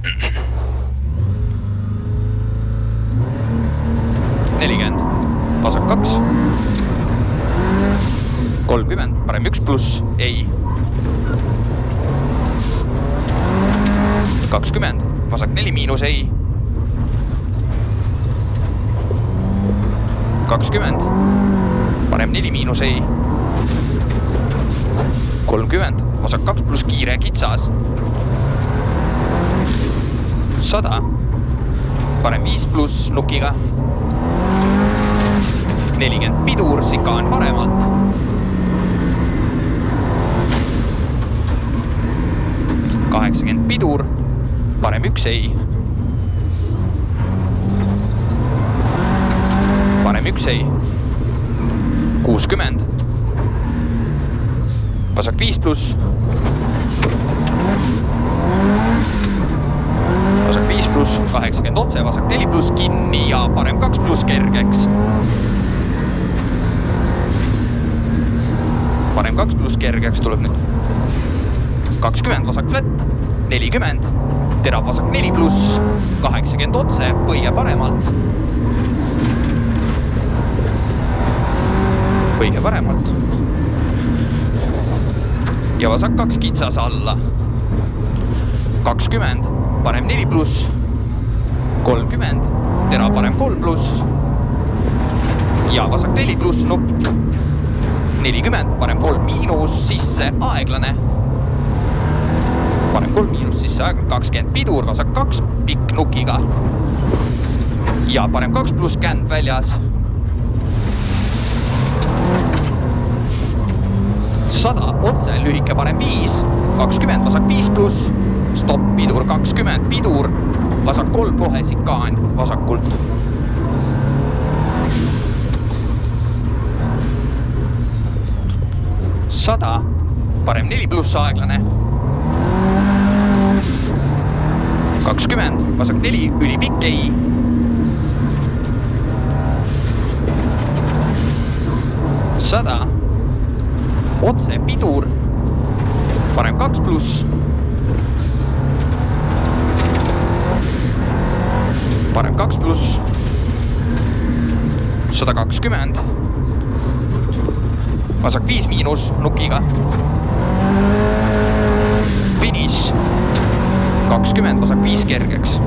40, vasak 2. 30, parem 1 pluss, ei. 20, vasak 4 miinus, ei. 20, parem 4 miinus, ei. 30, vasak 2 pluss kiire kitsas. 100, parem 5 pluss nukiga. 40 pidur, sikaan paremalt. 80 pidur, parem 1 ei. Parem 1 ei. 60, vasak 5 pluss. Vasak 5 pluss, 80 otse, vasak 4 pluss kinni ja parem 2 pluss kergeks. Parem 2 pluss kergeks tuleb nüüd. 20, vasak flat, 40, terav vasak 4 pluss, 80 otse, põige paremalt. Põige paremalt. Ja vasak 2 kitsas alla. 20, parem 4 pluss. 30, terav parem 3 pluss. Ja vasak 4 pluss nukk. 40, parem 3 miinus, sisse aeglane. Parem 3 miinus, sisse aeglane. 20 pidur, vasak 2 pikk nukiga. Ja parem 2 pluss känd väljas. 100 otse, lühike parem 5. 20, vasak 5 pluss. Stopp pidur, 20 pidur. Vasak 3 kohe sikaan vasakult. 100, parem 4 pluss aeglane. 20, vasak 4, ülipikk ei. 100, otse pidur, parem 2 pluss. Parem 2 pluss. 120. Vasak 5 miinus nukiga. Finiš. 20, vasak 5 kergeks.